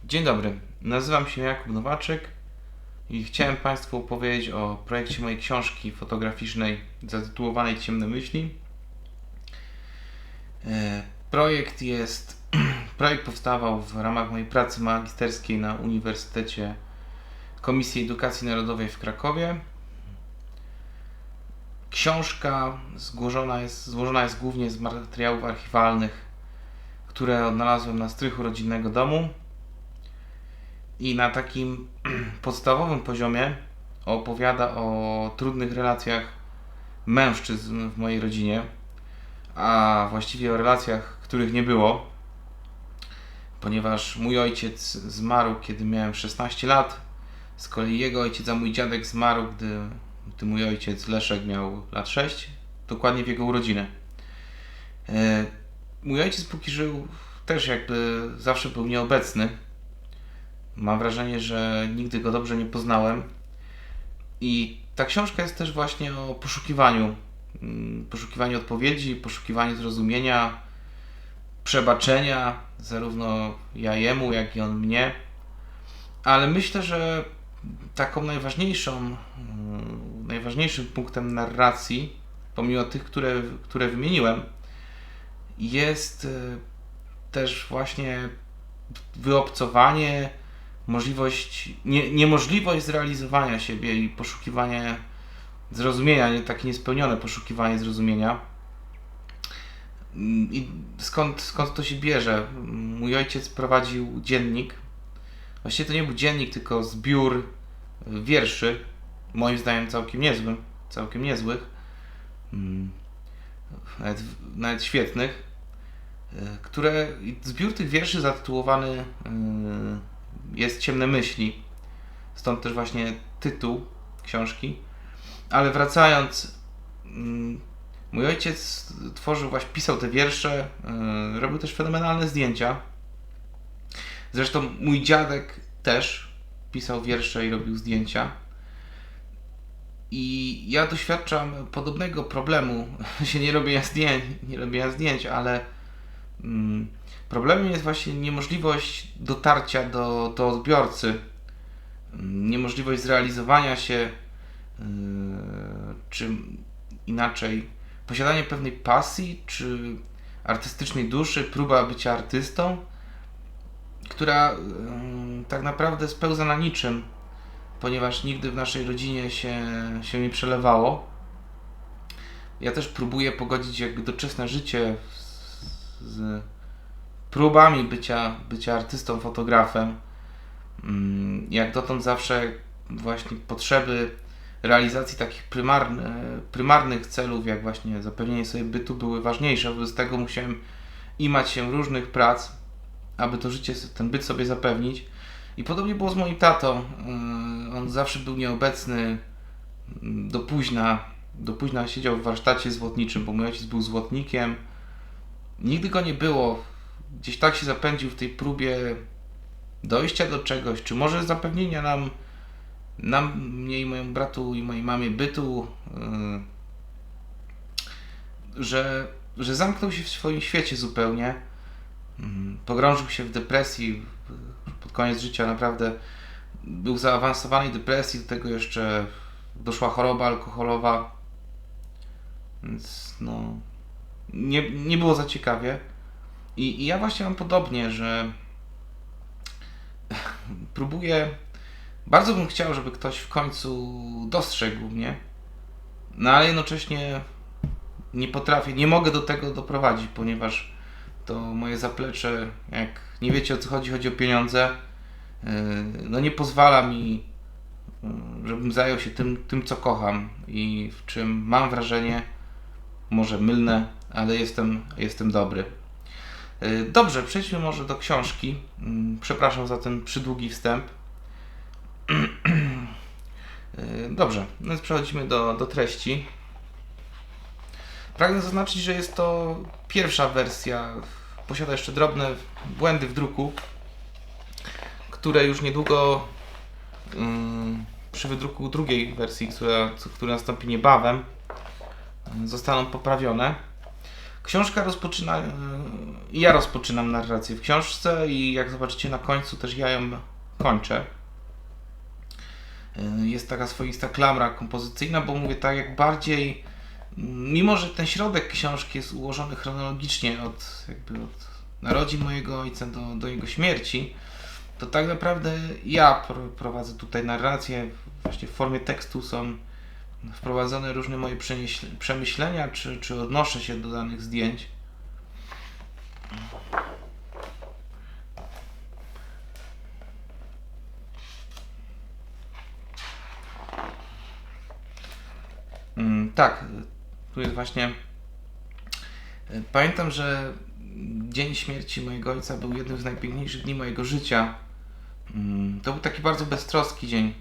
Dzień dobry, nazywam się Jakub Nowaczek i chciałem Państwu opowiedzieć o projekcie mojej książki fotograficznej zatytułowanej Ciemne myśli. Projekt projekt powstawał w ramach mojej pracy magisterskiej na Uniwersytecie Komisji Edukacji Narodowej w Krakowie. Książka złożona jest głównie z materiałów archiwalnych, które odnalazłem na strychu rodzinnego domu. I na takim podstawowym poziomie opowiada o trudnych relacjach mężczyzn w mojej rodzinie, a właściwie o relacjach, których nie było, ponieważ mój ojciec zmarł, kiedy miałem 16 lat, z kolei jego ojciec, a mój dziadek zmarł, gdy mój ojciec Leszek miał lat 6, dokładnie w jego urodzinę. Mój ojciec, póki żył, też jakby zawsze był nieobecny. Mam wrażenie, że nigdy go dobrze nie poznałem. I ta książka jest też właśnie o poszukiwaniu odpowiedzi, poszukiwaniu zrozumienia, przebaczenia, zarówno ja jemu, jak i on mnie. Ale myślę, że taką najważniejszym punktem narracji, pomimo tych, które wymieniłem, jest też właśnie wyobcowanie, niemożliwość zrealizowania siebie i poszukiwanie zrozumienia, takie niespełnione poszukiwanie zrozumienia. I skąd to się bierze? Mój ojciec prowadził dziennik. Właściwie to nie był dziennik, tylko zbiór wierszy, moim zdaniem całkiem niezłych, nawet świetnych, zbiór tych wierszy zatytułowany jest Ciemne myśli. Stąd też właśnie tytuł książki. Ale wracając, mój ojciec pisał te wiersze, robił też fenomenalne zdjęcia. Zresztą mój dziadek też pisał wiersze i robił zdjęcia. I ja doświadczam podobnego problemu, nie robienia zdjęć, ale problemem jest właśnie niemożliwość dotarcia do odbiorcy, niemożliwość zrealizowania się, czy inaczej, posiadanie pewnej pasji, czy artystycznej duszy, próba bycia artystą, która tak naprawdę spełza na niczym, ponieważ nigdy w naszej rodzinie się nie przelewało. Ja też próbuję pogodzić jakby doczesne życie z próbami bycia artystą, fotografem. Jak dotąd zawsze właśnie potrzeby realizacji takich prymarnych celów, jak właśnie zapewnienie sobie bytu, były ważniejsze. Wobec tego musiałem imać się różnych prac, aby ten byt sobie zapewnić. I podobnie było z moim tatą. On zawsze był nieobecny do późna siedział w warsztacie złotniczym, bo mój ojciec był złotnikiem. Nigdy go nie było. Gdzieś tak się zapędził w tej próbie dojścia do czegoś, czy może zapewnienia mnie i mojemu bratu i mojej mamie bytu, że zamknął się w swoim świecie zupełnie. Pogrążył się w depresji pod koniec życia, naprawdę był w zaawansowanej depresji, do tego jeszcze doszła choroba alkoholowa, więc nie było za ciekawie. I ja właśnie mam podobnie, że bardzo bym chciał, żeby ktoś w końcu dostrzegł mnie, ale jednocześnie nie mogę do tego doprowadzić, ponieważ to moje zaplecze, jak nie wiecie, o co chodzi o pieniądze, nie pozwala mi, żebym zajął się tym, co kocham i w czym mam wrażenie, może mylne, ale jestem dobry. Dobrze, przejdźmy może do książki. Przepraszam za ten przydługi wstęp. Dobrze, więc przechodzimy do treści. Pragnę zaznaczyć, że jest to pierwsza wersja. Posiada jeszcze drobne błędy w druku, które już niedługo przy wydruku drugiej wersji, która nastąpi niebawem, zostaną poprawione. Książka rozpoczyna, ja rozpoczynam narrację w książce i jak zobaczycie na końcu też ja ją kończę. Jest taka swoista klamra kompozycyjna, bo mówię tak jak bardziej, mimo że ten środek książki jest ułożony chronologicznie od narodzin mojego ojca do jego śmierci, to tak naprawdę ja prowadzę tutaj narrację, właśnie w formie tekstu są wprowadzone różne moje przemyślenia, czy odnoszę się do danych zdjęć. Tak, tu jest właśnie. Pamiętam, że dzień śmierci mojego ojca był jednym z najpiękniejszych dni mojego życia. To był taki bardzo beztroski dzień.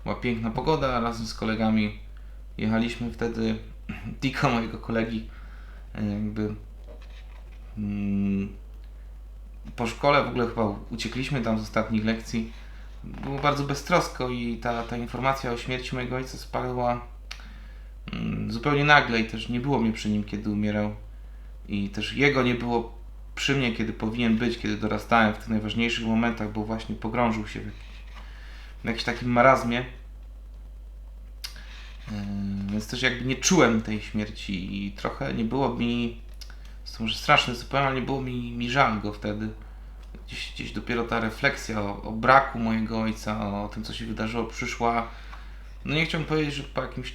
Była piękna pogoda, razem z kolegami jechaliśmy wtedy, Diko, mojego kolegi, po szkole, w ogóle chyba uciekliśmy tam z ostatnich lekcji. Było bardzo beztrosko i ta informacja o śmierci mojego ojca spadła zupełnie nagle i też nie było mnie przy nim, kiedy umierał. I też jego nie było przy mnie, kiedy powinien być, kiedy dorastałem w tych najważniejszych momentach, bo właśnie pogrążył się w jakimś takim marazmie. Więc też jakby nie czułem tej śmierci i trochę nie było mi, jest to może straszne zupełnie, ale nie było mi żal go wtedy. Gdzieś dopiero ta refleksja o braku mojego ojca, o tym, co się wydarzyło, przyszła. No nie chciałbym powiedzieć, że po jakimś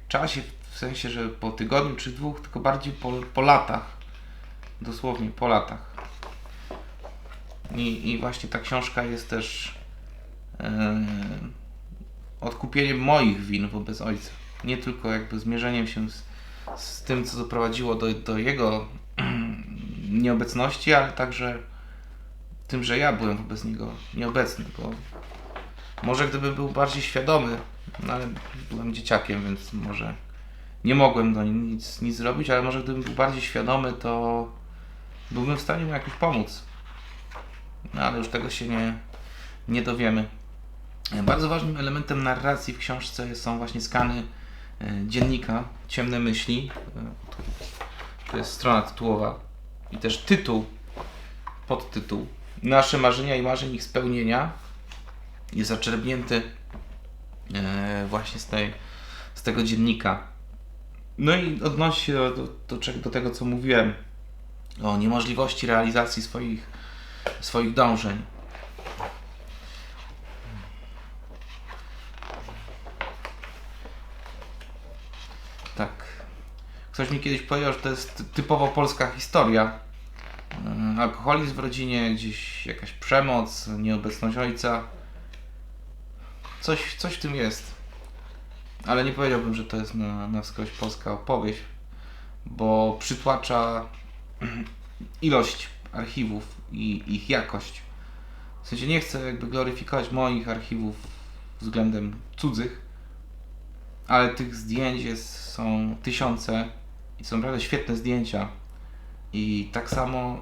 czasie, w sensie, że po tygodniu czy dwóch, tylko bardziej po latach. Dosłownie po latach. I właśnie ta książka jest też odkupieniem moich win wobec ojca. Nie tylko jakby zmierzeniem się z tym, co doprowadziło do jego nieobecności, ale także tym, że ja byłem wobec niego nieobecny, bo może gdybym był bardziej świadomy, no ale byłem dzieciakiem, więc może nie mogłem do nic zrobić, ale może gdybym był bardziej świadomy, to byłbym w stanie mu jakoś pomóc. No ale już tego się nie dowiemy. Bardzo ważnym elementem narracji w książce są właśnie skany dziennika Ciemne myśli. To jest strona tytułowa i też tytuł, podtytuł Nasze marzenia i marzeń ich spełnienia jest zaczerpnięty właśnie z tego dziennika. No i odnosi się do tego, co mówiłem o niemożliwości realizacji swoich dążeń. Tak. Ktoś mi kiedyś powiedział, że to jest typowo polska historia. Alkoholizm w rodzinie, gdzieś jakaś przemoc, nieobecność ojca. Coś w tym jest. Ale nie powiedziałbym, że to jest na wskroś polska opowieść, bo przytłacza ilość archiwów i ich jakość. W sensie nie chcę jakby gloryfikować moich archiwów względem cudzych, ale tych zdjęć są tysiące i są naprawdę świetne zdjęcia. I tak samo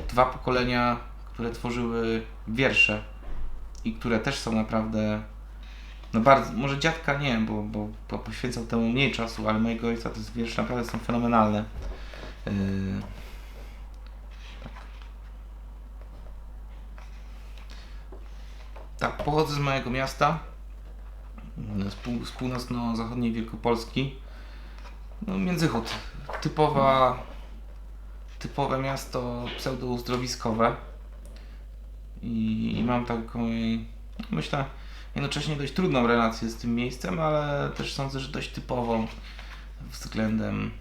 2 pokolenia, które tworzyły wiersze i które też są naprawdę, no bardzo, może dziadka nie, bo poświęcał temu mniej czasu, ale mojego ojca te wiersze naprawdę są fenomenalne. Tak, pochodzę z małego miasta, z północno-zachodniej Wielkopolski. No, Międzychód. Typowe miasto pseudo-uzdrowiskowe. I mam taką, myślę, jednocześnie dość trudną relację z tym miejscem, ale też sądzę, że dość typową względem,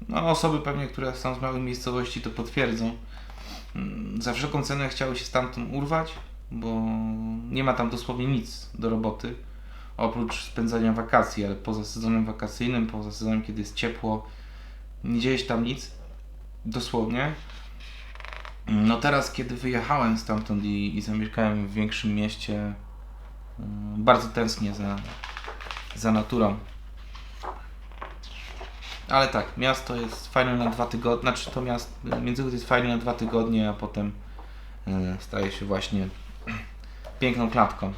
no osoby pewnie, które są z małych miejscowości, to potwierdzą. Za wszelką cenę chciały się stamtąd urwać, bo nie ma tam dosłownie nic do roboty, oprócz spędzania wakacji, ale poza sezonem wakacyjnym, poza sezonem, kiedy jest ciepło, nie dzieje się tam nic, dosłownie. No teraz, kiedy wyjechałem stamtąd i zamieszkałem w większym mieście, bardzo tęsknię za naturą. Ale tak, miasto jest fajne na 2 tygodnie, znaczy to Międzychód jest fajny na 2 tygodnie, a potem staje się właśnie piękną klatką.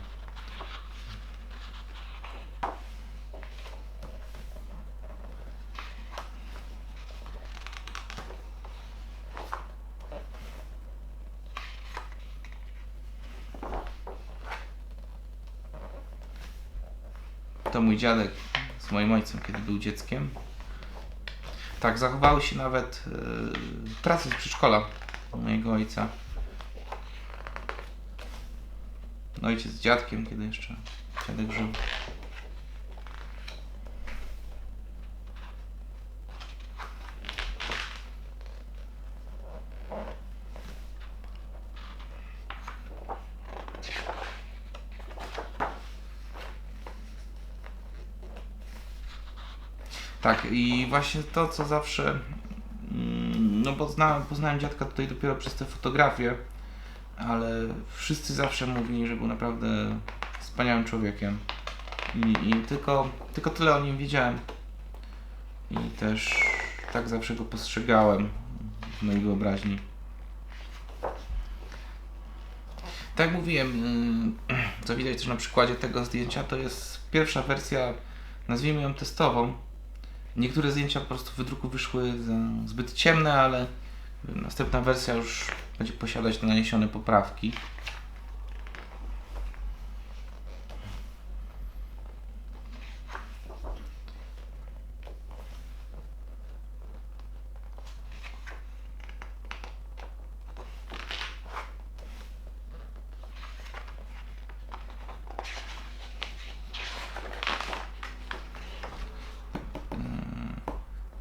to mój dziadek z moim ojcem, kiedy był dzieckiem. Tak, zachowały się nawet prace z przedszkola mojego ojca. Ojciec z dziadkiem, kiedy jeszcze dziadek żył. Tak, i właśnie to, co zawsze, no bo poznałem dziadka tutaj dopiero przez te fotografie, ale wszyscy zawsze mówili, że był naprawdę wspaniałym człowiekiem. I tylko tyle o nim wiedziałem. I też tak zawsze go postrzegałem w mojej wyobraźni. Tak jak mówiłem, co widać też na przykładzie tego zdjęcia, to jest pierwsza wersja, nazwijmy ją testową. Niektóre zdjęcia po prostu w wydruku wyszły zbyt ciemne, ale następna wersja już będzie posiadać te naniesione poprawki.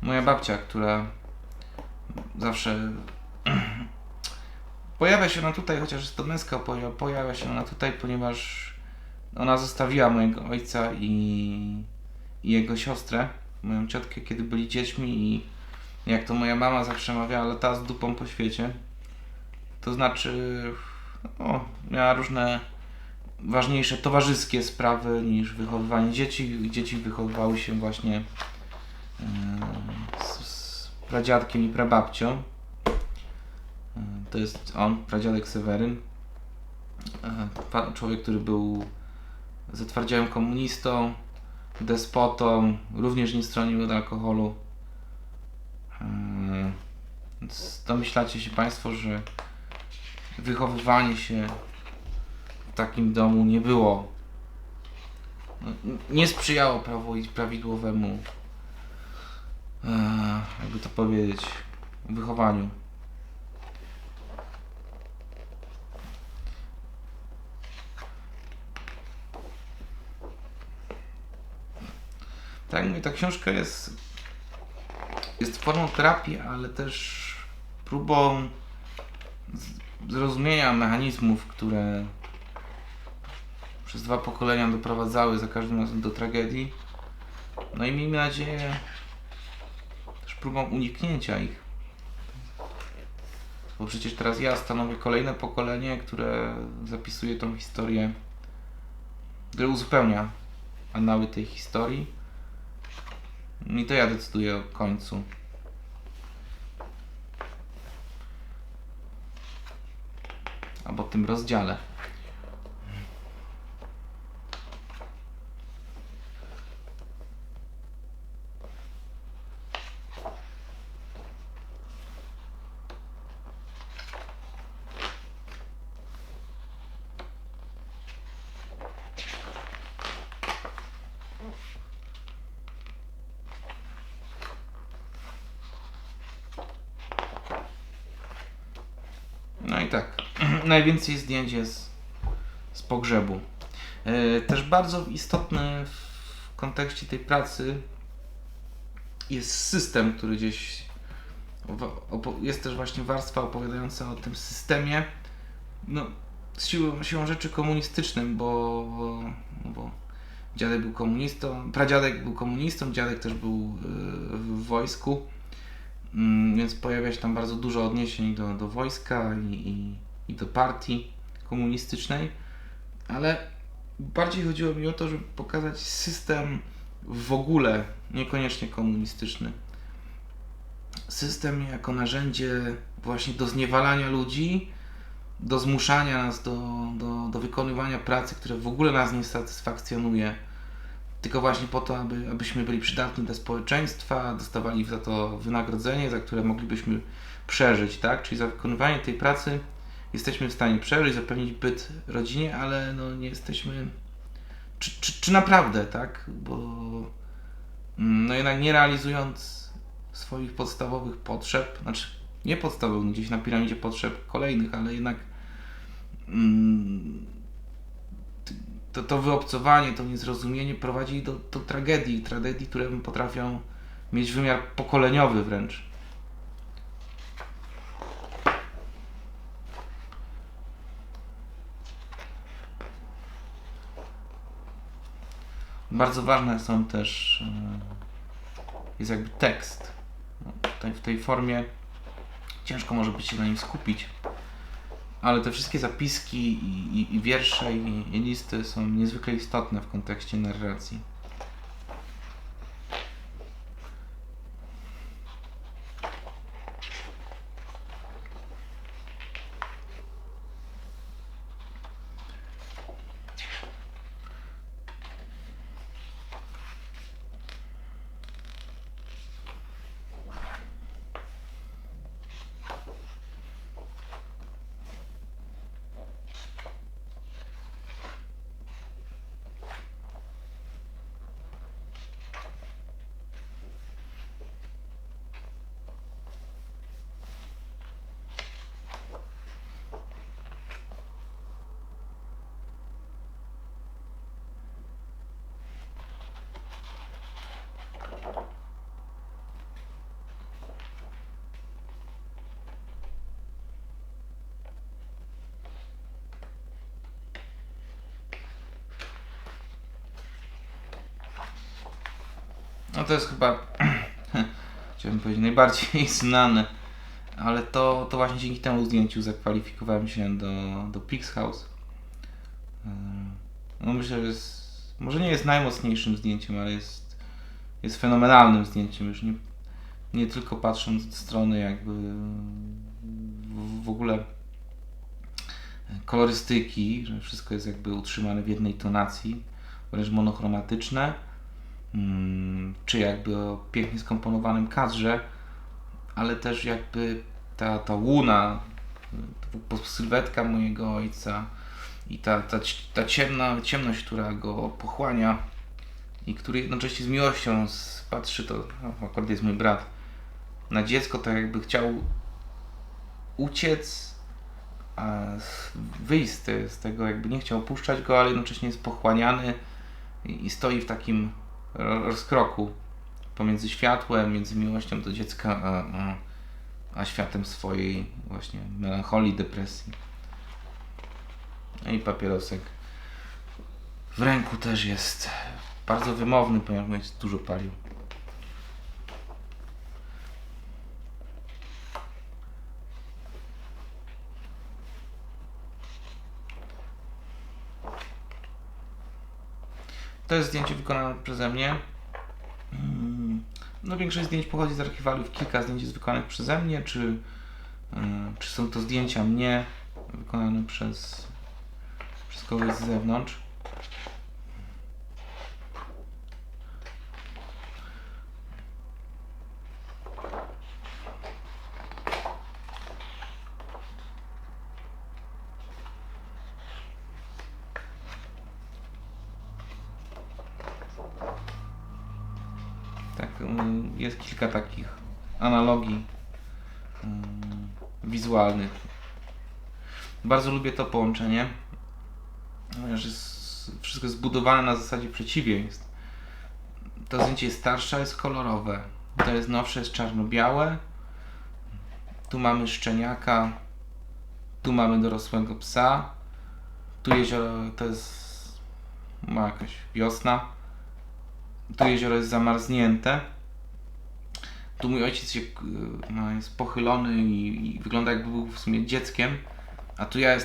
Moja babcia, która zawsze pojawia się ona tutaj, chociaż jest to męska, pojawia się ona tutaj, ponieważ ona zostawiła mojego ojca i jego siostrę, moją ciotkę, kiedy byli dziećmi i jak to moja mama zawsze mawiała, latała z dupą po świecie. To znaczy, miała różne ważniejsze towarzyskie sprawy niż wychowywanie dzieci. Dzieci wychowywały się właśnie z pradziadkiem i prababcią. To jest on, pradziadek Seweryn. Człowiek, który był zatwardziałym komunistą, despotą, również nie stronił od alkoholu. Więc domyślacie się Państwo, że wychowywanie się w takim domu nie było, nie sprzyjało prawidłowemu, jakby to powiedzieć, wychowaniu. Tak jak mówię, ta książka jest formą terapii, ale też próbą zrozumienia mechanizmów, które przez 2 pokolenia doprowadzały za każdym razem do tragedii. No i miejmy nadzieję też próbą uniknięcia ich. Bo przecież teraz ja stanowię kolejne pokolenie, które zapisuje tą historię, które uzupełnia annały tej historii. I to ja decyduję o końcu. Albo tym rozdziale. No i tak, najwięcej zdjęć jest z pogrzebu. Też bardzo istotny w kontekście tej pracy jest system, który gdzieś jest też właśnie warstwa opowiadająca o tym systemie, no siłą rzeczy komunistycznym, bo dziadek był komunistą, pradziadek był komunistą, dziadek też był w wojsku. Więc pojawia się tam bardzo dużo odniesień do wojska i do partii komunistycznej, ale bardziej chodziło mi o to, żeby pokazać system w ogóle, niekoniecznie komunistyczny. System jako narzędzie właśnie do zniewalania ludzi, do zmuszania nas do wykonywania pracy, która w ogóle nas nie satysfakcjonuje, tylko właśnie po to, abyśmy byli przydatni dla społeczeństwa, dostawali za to wynagrodzenie, za które moglibyśmy przeżyć, tak? Czyli za wykonywanie tej pracy jesteśmy w stanie przeżyć, zapewnić byt rodzinie, ale no nie jesteśmy czy naprawdę, tak? Bo no jednak nie realizując swoich podstawowych potrzeb, znaczy nie podstawowych, gdzieś na piramidzie potrzeb kolejnych, ale jednak mm, to wyobcowanie, to niezrozumienie prowadzi do tragedii, które potrafią mieć wymiar pokoleniowy wręcz. Bardzo ważne są też, jest jakby tekst. No, tutaj w tej formie ciężko może być się na nim skupić, ale te wszystkie zapiski i wiersze i listy są niezwykle istotne w kontekście narracji. No to jest chyba, chciałbym powiedzieć, najbardziej znane, ale to właśnie dzięki temu zdjęciu zakwalifikowałem się do Pixhouse. No myślę, że może nie jest najmocniejszym zdjęciem, ale jest fenomenalnym zdjęciem, już nie tylko patrząc od strony jakby w ogóle kolorystyki, że wszystko jest jakby utrzymane w jednej tonacji, wręcz monochromatyczne, czy jakby o pięknie skomponowanym kadrze, ale też jakby ta łuna, sylwetka mojego ojca i ta ciemność, która go pochłania i który jednocześnie z miłością patrzy, to akurat jest mój brat, na dziecko, tak jakby chciał uciec, wyjść z tego, jakby nie chciał opuszczać go, ale jednocześnie jest pochłaniany i stoi w takim rozkroku pomiędzy światłem, między miłością do dziecka, a światem swojej właśnie melancholii, depresji. No i papierosek w ręku też jest bardzo wymowny, ponieważ dużo palił. To jest zdjęcie wykonane przeze mnie. No, większość zdjęć pochodzi z archiwaliów. Kilka zdjęć jest wykonanych przeze mnie, czy są to zdjęcia mnie wykonane przez kogoś z zewnątrz. Tak, jest kilka takich analogii wizualnych. Bardzo lubię to połączenie, ponieważ wszystko jest zbudowane na zasadzie przeciwieństw. To zdjęcie jest starsze, jest kolorowe. To jest nowsze, jest czarno-białe. Tu mamy szczeniaka, tu mamy dorosłego psa. Tu jezioro to jest jakaś wiosna. Tu jezioro jest zamarznięte. Tu mój ojciec jest pochylony i wygląda, jakby był w sumie dzieckiem. A tu ja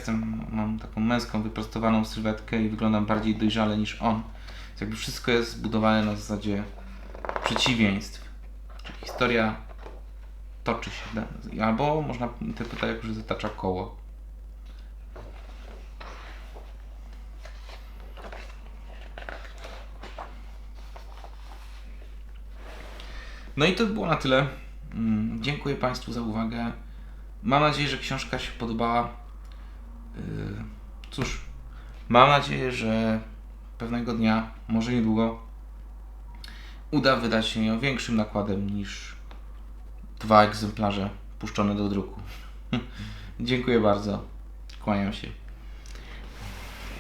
mam taką męską, wyprostowaną sylwetkę i wyglądam bardziej dojrzale niż on. Więc jakby wszystko jest zbudowane na zasadzie przeciwieństw. Czyli historia toczy się, albo można interpretować jako, że zatacza koło. No i to było na tyle. Dziękuję Państwu za uwagę. Mam nadzieję, że książka się podobała. Cóż, mam nadzieję, że pewnego dnia, może niedługo, uda wydać się ją większym nakładem niż 2 egzemplarze puszczone do druku. Dziękuję bardzo. Kłaniam się.